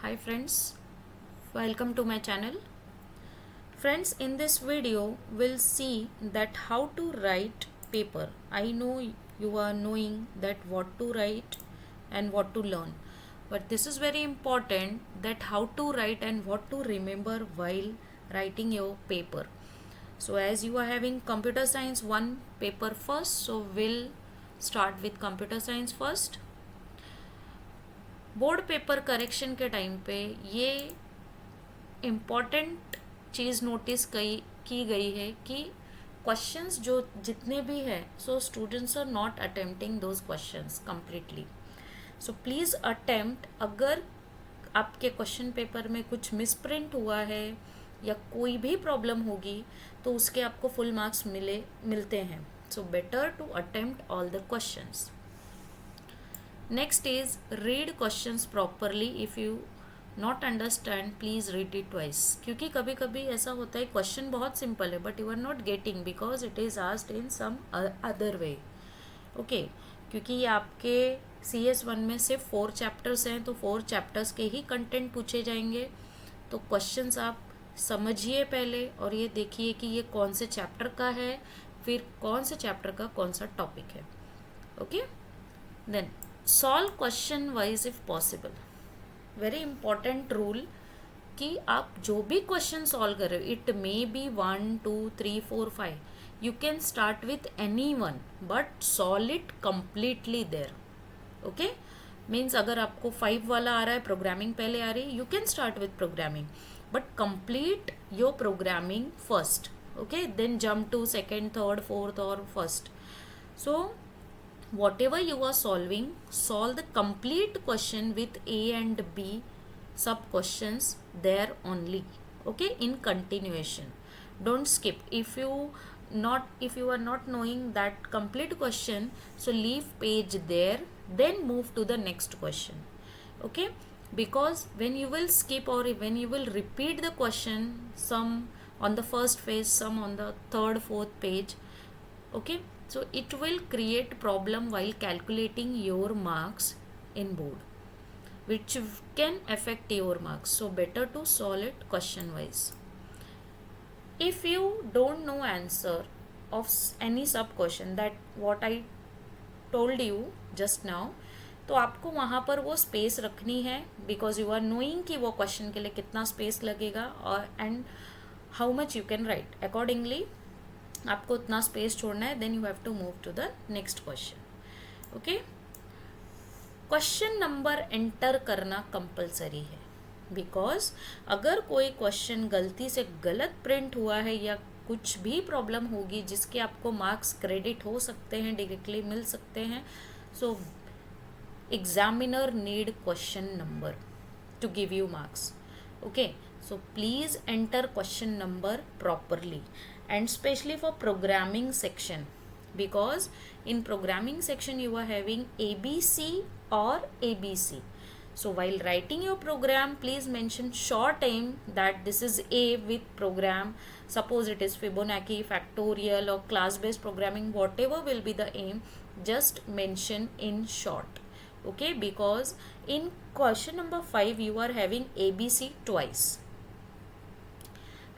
Hi friends, welcome to my channel. Friends, in this video we'll see that how to write paper. I know you are knowing that what to write and what to learn. But this is very important that how to write and what to remember while writing your paper. So as you are having computer science one paper first, so we'll start with computer science first. Board paper correction के time पे ये important चीज़ notice की गई है कि questions जो जितने भी है so students are not attempting those questions completely. So please attempt. अगर आपके क्वेश्चन पेपर में कुछ मिसप्रिंट हुआ है या कोई भी प्रॉब्लम होगी तो उसके आपको फुल मार्क्स मिलते हैं. So better to attempt all the questions. Next is read questions properly. If you not understand please read it twice. क्योंकि कभी कभी ऐसा होता है क्वेश्चन बहुत सिंपल है but you are not getting because it is asked in some other way. Okay, क्योंकि ये आपके CS1 में सिर्फ 4 चैप्टर्स हैं तो 4 चैप्टर्स के ही कंटेंट पूछे जाएंगे. तो क्वेश्चंस आप समझिए पहले और ये देखिए कि ये कौन से चैप्टर का है, फिर कौन से चैप्टर का कौन सा टॉपिक है. Okay, then solve question wise if possible. Very important rule कि आप जो भी क्वेश्चन सॉल्व कर रहे हो, it may be 1 2 3 4 5, you can start with any one but solve it completely there. Okay, means अगर आपको 5 वाला आ रहा है, प्रोग्रामिंग पहले आ रही है, you can start with programming but complete your programming first. Okay, then jump to second third fourth और first. So whatever you are solving, solve the complete question with A and B sub questions there only. Okay, in continuation, don't skip. If you are not knowing that complete question, so leave page there, then move to the next question. Okay, because when you will skip or when you will repeat the question, some on the first page, some on the third fourth page, okay, so it will create problem while calculating your marks in board, which can affect your marks. So better to solve it question wise. If you don't know answer of any sub question that what I told you just now, तो आपको वहाँ पर वो space रखनी है because you are knowing कि वो question के लिए कितना स्पेस लगेगा और and how much you can write. Accordingly आपको उतना स्पेस छोड़ना है. Then you have to move to the next question. Okay, question number enter करना कंपलसरी है बिकॉज अगर कोई क्वेश्चन गलती से गलत प्रिंट हुआ है या कुछ भी प्रॉब्लम होगी जिसके आपको मार्क्स क्रेडिट हो सकते हैं, डायरेक्टली मिल सकते हैं. So examiner need question number to give you marks. Okay, so please enter question number properly, and especially for programming section, because in programming section you are having ABC or ABC. So while writing your program, please mention short aim that this is A with program. Suppose it is Fibonacci, factorial or class based programming, whatever will be the aim, just mention in short. Okay, because in question number 5 you are having ABC twice.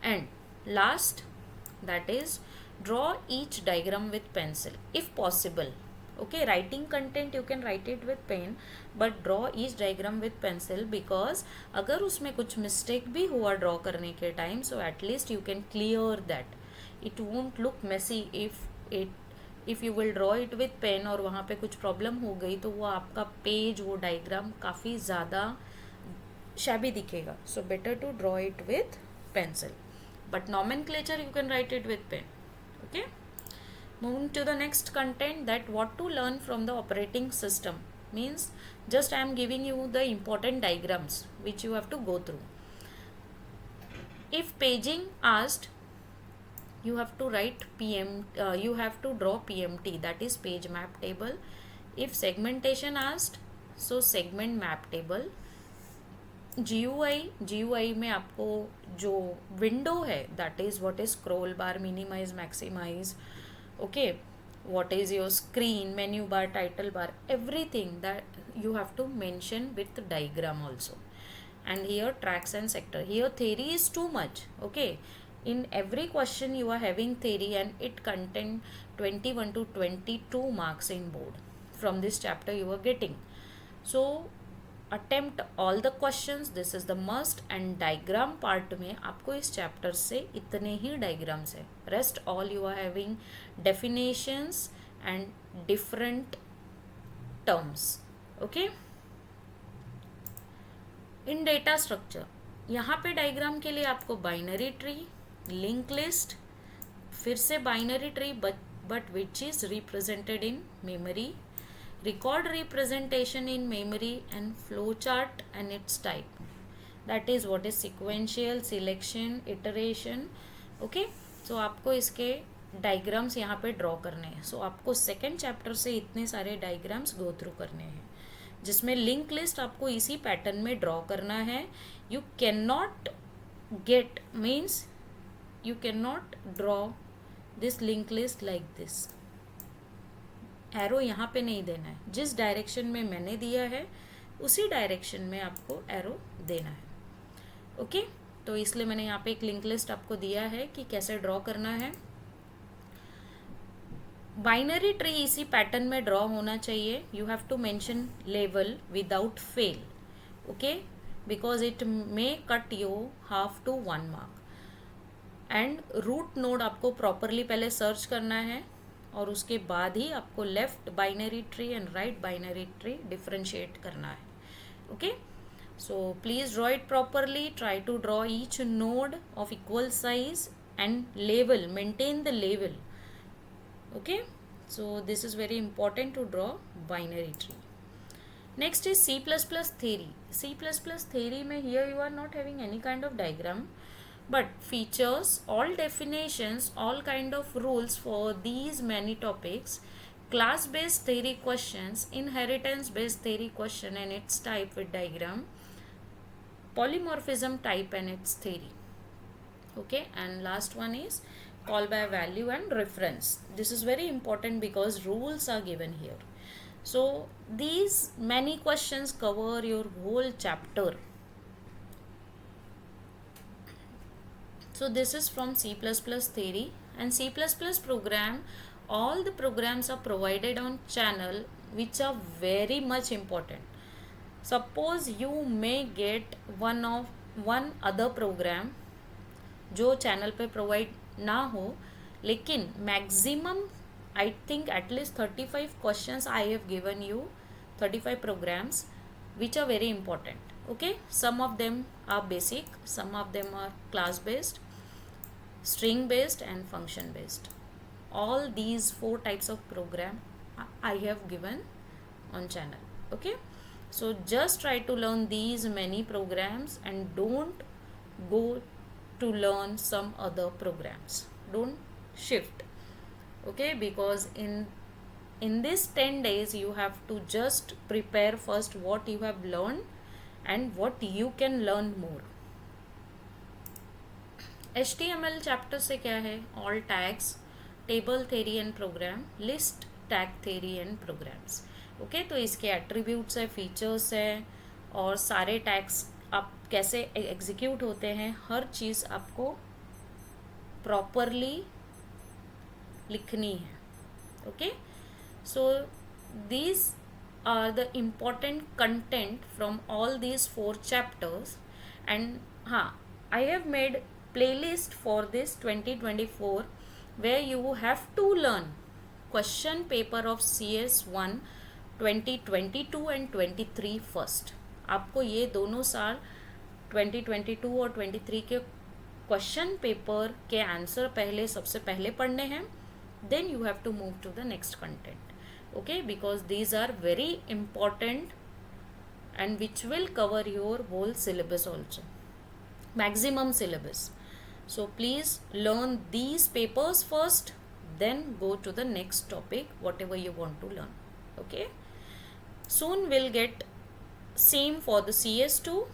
And last, that is draw each diagram with pencil if possible. Okay, writing content you can write it with pen but draw each diagram with pencil, because अगर उसमें कुछ mistake भी हुआ draw करने के time, so at least you can clear that. It won't look messy if you will draw it with pen और वहाँ पे कुछ प्रॉब्लम हो गई तो वो आपका पेज, वो डायग्राम काफ़ी ज़्यादा शैबी दिखेगा. So better to draw it with pencil but nomenclature you can write it with pen. Okay, moving to the next content, that what to learn from the operating system, means just I am giving you the important diagrams which you have to go through. If paging asked, you have to write you have to draw PMT, that is page map table. If segmentation asked, so segment map table. GUI में आपको जो window है, that is what is scroll bar, minimize, maximize. Okay, what is your screen, menu bar, title bar, everything that you have to mention with diagram also. and here tracks and sector. Here theory is too much. Okay, in every question you are having theory, and it contain 21 to 22 marks in board. From this chapter you are getting. So attempt all the questions, this is the must. And diagram part में आपको इस chapter से इतने ही diagrams है. Rest all you are having definitions and different terms. Okay, in data structure यहाँ पे diagram के लिए आपको बाइनरी ट्री, लिंक लिस्ट, फिर से binary tree but which is represented in memory, record representation in memory, and flowchart and its type. That is what is sequential, selection, iteration. Okay, so आपको इसके diagrams यहाँ पे draw करने हैं. सो आपको second chapter से इतने सारे डायग्राम्स गो थ्रू करने हैं, जिसमें लिंक लिस्ट आपको इसी पैटर्न में ड्रॉ करना है. You can not gate means you can not draw this link list like this. Arrow यहाँ पे नहीं देना है. जिस डायरेक्शन में मैंने दिया है उसी डायरेक्शन में आपको एरो देना है. ओके, तो इसलिए मैंने यहाँ पे एक लिंक लिस्ट आपको दिया है कि कैसे ड्रॉ करना है. बाइनरी ट्री इसी पैटर्न में ड्रॉ होना चाहिए. You have to mention level without fail. Okay, because it may cut you half to 1 mark. And root node आपको प्रॉपरली पहले सर्च करना है, और उसके बाद ही आपको left binary tree and right binary tree differentiate करना है. Okay, so please draw it properly. Try to draw each node of equal size and level. Maintain the level. Okay, so this is very important to draw binary tree. Next is C++ theory. C++ theory में here you are not having any kind of diagram, but features, all definitions, all kind of rules for these many topics, class based theory questions, inheritance based theory question and its type with diagram, polymorphism type and its theory. Okay, and last one is call by value and reference. This is very important because rules are given here. So these many questions cover your whole chapter. So this is from C++ theory, and C++ program, all the programs are provided on channel which are very much important. Suppose you may get one other program जो channel पे provide ना हो, लेकिन maximum I think at least 35 questions I have given you, 35 programs which are very important. Okay, some of them are basic, some of them are class based, string based and function based. All these 4 types of program I have given on channel. Okay, so just try to learn these many programs and don't go to learn some other programs. Don't shift. Okay, because in this 10 days you have to just prepare first what you have learned and what you can learn more. HTML chapter से क्या है? All tags, table theory and program, list tag theory and programs. Okay, तो इसके attributes है, features है, और सारे tags आप कैसे एग्जीक्यूट होते हैं, हर चीज़ आपको प्रॉपरली लिखनी है. Okay, so these are the important content from all these 4 chapters. And हाँ, I have made playlist for this 2024 where you have to learn question paper of CS1 2022 and 23 first. आपको ये दोनों साल 2022 और 23 के क्वेश्चन पेपर के answer पहले सबसे पहले पढ़ने हैं. then you have to move to the next content. Okay, because these are very important and which will cover your whole syllabus also, maximum syllabus. So please learn these papers first, then go to the next topic, whatever you want to learn. Okay, soon we'll get same for the CS2.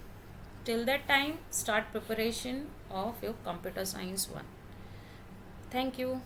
Till that time, start preparation of your computer science 1. Thank you.